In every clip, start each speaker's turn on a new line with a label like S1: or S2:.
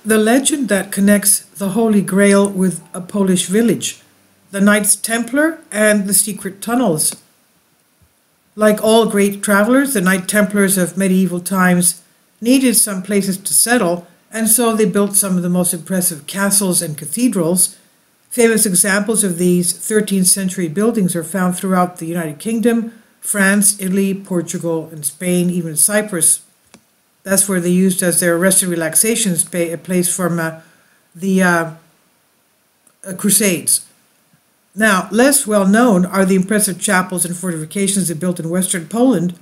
S1: the legend that connects the Holy Grail with a Polish village, the Knights Templar, and the secret tunnels. Like all great travelers, the Knight Templars of medieval times needed some places to settle, and so they built some of the most impressive castles and cathedrals. Famous examples of these 13th century buildings are found throughout the United Kingdom, France, Italy, Portugal, and Spain, even Cyprus. That's where they used as their rest and relaxation place from the Crusades. Now, less well known are the impressive chapels and fortifications they built in western Poland,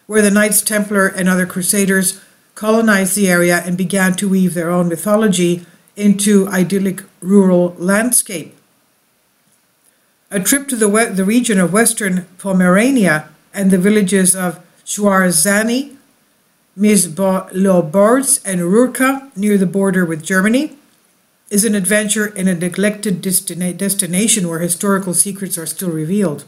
S1: where the Knights Templar and other crusaders colonized the area and began to weave their own mythology into idyllic rural landscape. A trip to the region of western Pomerania and the villages of Schwarzany, Misbolobordz, and Rurka near the border with Germany is an adventure in a neglected destination where historical secrets are still revealed.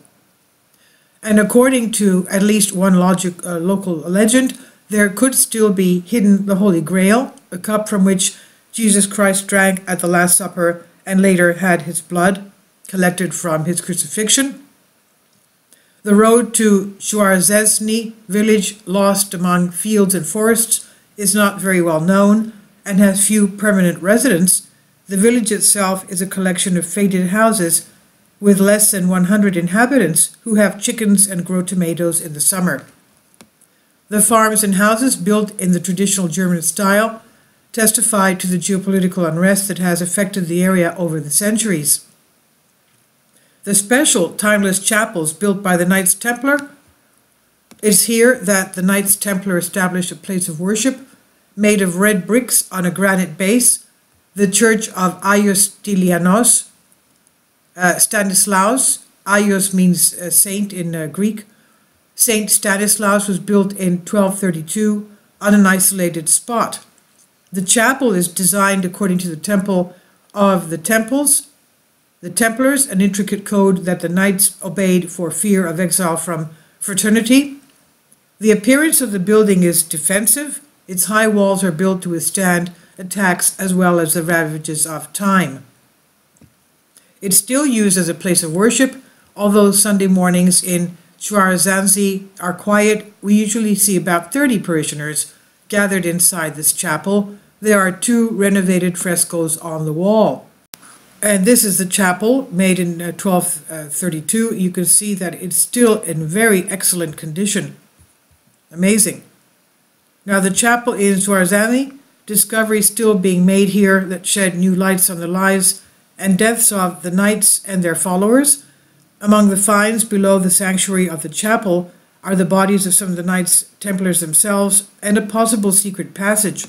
S1: And according to at least one local legend, there could still be hidden the Holy Grail, a cup from which Jesus Christ drank at the Last Supper and later had his blood collected from his crucifixion. The road to Schwarzeny village, lost among fields and forests, is not very well known and has few permanent residents. The village itself is a collection of faded houses with less than 100 inhabitants who have chickens and grow tomatoes in the summer. The farms and houses, built in the traditional German style, testify to the geopolitical unrest that has affected the area over the centuries. The special timeless chapels built by the Knights Templar, it's here that the Knights Templar established a place of worship made of red bricks on a granite base. The Church of Stanislaus. Aios means saint in Greek. Saint Stanislaus was built in 1232 on an isolated spot. The chapel is designed according to the temple of the Templars, an intricate code that the knights obeyed for fear of exile from fraternity. The appearance of the building is defensive. Its high walls are built to withstand attacks as well as the ravages of time. It's still used as a place of worship, although Sunday mornings in Schwarzany are quiet. We usually see about 30 parishioners gathered inside this chapel. There are 2 renovated frescoes on the wall. And this is the chapel made in 1232. You can see that it's still in very excellent condition. Amazing. Now the chapel in Schwarzany, discoveries still being made here that shed new lights on the lives and deaths of the knights and their followers. Among the finds below the sanctuary of the chapel are the bodies of some of the Knights Templars themselves and a possible secret passage.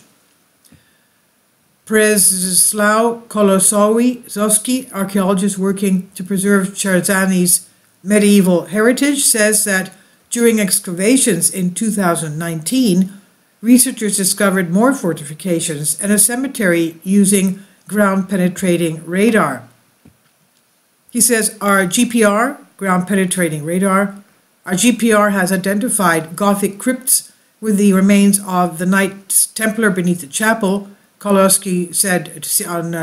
S1: Przemysław Kolosowski, archaeologist working to preserve Schwarzany's medieval heritage, says that during excavations in 2019, researchers discovered more fortifications and a cemetery using ground-penetrating radar. He says, our GPR has identified Gothic crypts with the remains of the Knights Templar beneath the chapel, Kolosowski said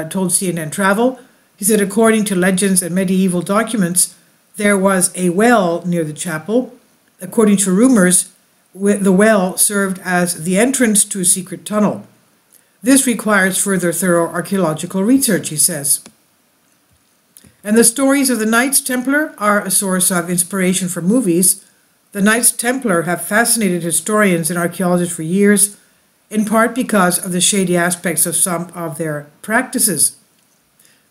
S1: told CNN Travel. He said, according to legends and medieval documents, there was a well near the chapel. According to rumors, the well served as the entrance to a secret tunnel. This requires further thorough archaeological research, he says. And the stories of the Knights Templar are a source of inspiration for movies. The Knights Templar have fascinated historians and archaeologists for years, in part because of the shady aspects of some of their practices.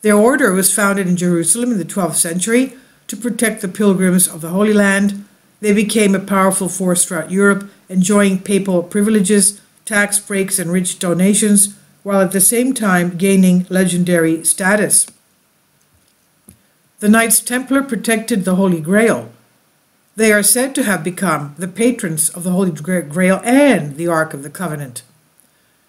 S1: Their order was founded in Jerusalem in the 12th century to protect the pilgrims of the Holy Land. They became a powerful force throughout Europe, enjoying papal privileges, tax breaks, and rich donations, while at the same time gaining legendary status. The Knights Templar protected the Holy Grail. They are said to have become the patrons of the Holy Grail and the Ark of the Covenant,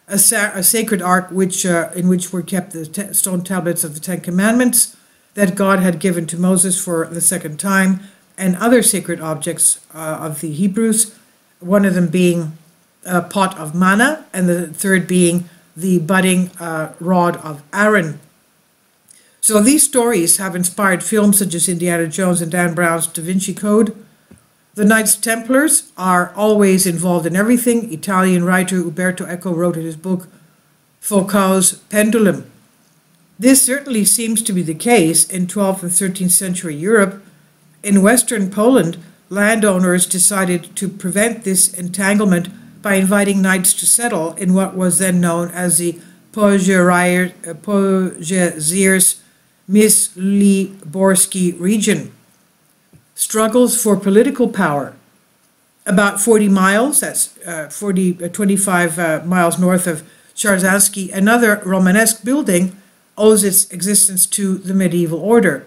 S1: a sacred ark in which were kept the stone tablets of the 10 Commandments that God had given to Moses for the second time, and other sacred objects of the Hebrews, one of them being a pot of manna, and the third being the budding rod of Aaron. So these stories have inspired films such as Indiana Jones and Dan Brown's Da Vinci Code. The Knights Templars are always involved in everything. Italian writer Umberto Eco wrote in his book Foucault's Pendulum. This certainly seems to be the case in 12th and 13th century Europe. In western Poland, landowners decided to prevent this entanglement by inviting knights to settle in what was then known as the Pojeziers-Myśliborski region. Struggles for political power. About 40 miles, that's 25 miles north of Czarzański, another Romanesque building owes its existence to the medieval order.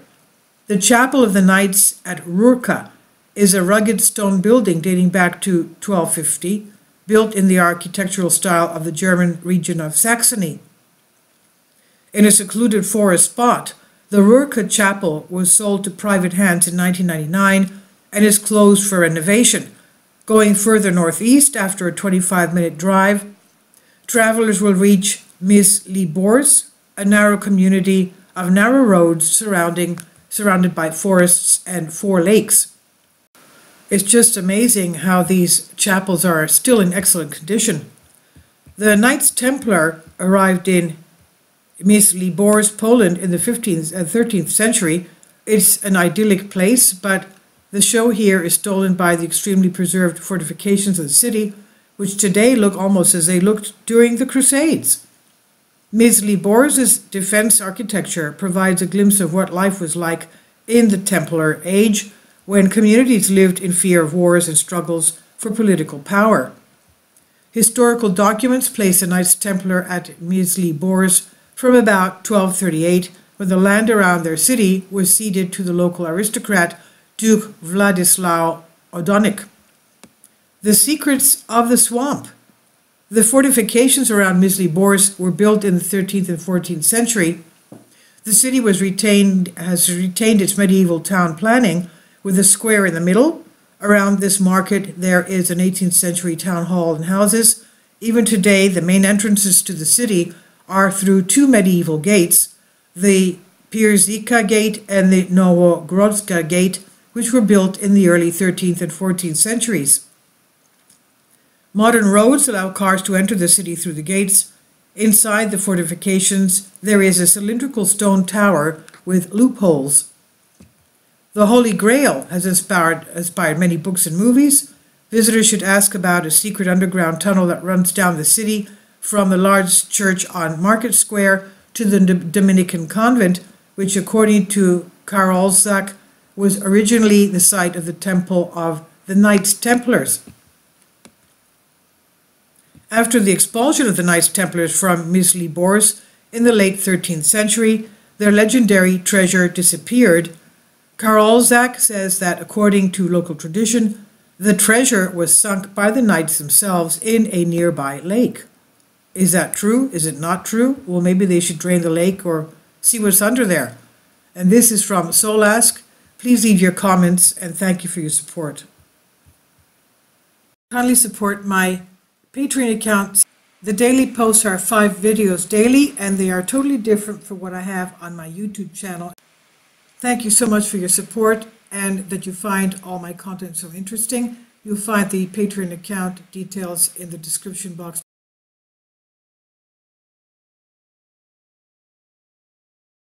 S1: The Chapel of the Knights at Rurka is a rugged stone building dating back to 1250, built in the architectural style of the German region of Saxony. In a secluded forest spot, the Rurka Chapel was sold to private hands in 1999 and is closed for renovation. Going further northeast, after a 25-minute drive, travelers will reach Myśliborz, a narrow community of narrow roads surrounded by forests and 4 lakes. It's just amazing how these chapels are still in excellent condition. The Knights Templar arrived in Myśliborz, Poland in the 15th and 13th century. It's an idyllic place, but the show here is stolen by the extremely preserved fortifications of the city, which today look almost as they looked during the Crusades. Myśliborz's defense architecture provides a glimpse of what life was like in the Templar age, when communities lived in fear of wars and struggles for political power. Historical documents place the Knights Templar at Myśliborz from about 1238, when the land around their city was ceded to the local aristocrat Duke Władysław Odonik. The secrets of the swamp. The fortifications around Myśliborz were built in the 13th and 14th century. The city has retained its medieval town planning, with a square in the middle. Around this market there is an 18th century town hall and houses. Even today, the main entrances to the city are through 2 medieval gates, the Pierzyka Gate and the Nowogrodzka Gate, which were built in the early 13th and 14th centuries. Modern roads allow cars to enter the city through the gates. Inside the fortifications, there is a cylindrical stone tower with loopholes. The Holy Grail has inspired many books and movies. Visitors should ask about a secret underground tunnel that runs down the city from the large church on Market Square to the Dominican convent, which, according to Karolczak, was originally the site of the temple of the Knights Templars. After the expulsion of the Knights Templars from Myśliborz in the late 13th century, their legendary treasure disappeared. Karolczak says that, according to local tradition, the treasure was sunk by the knights themselves in a nearby lake. Is that true? Is it not true? Well, maybe they should drain the lake or see what's under there. And this is from Solask. Please leave your comments, and thank you for your support. Kindly support my Patreon account. The daily posts are 5 videos daily, and they are totally different from what I have on my YouTube channel. Thank you so much for your support, and that you find all my content so interesting. You'll find the Patreon account details in the description box.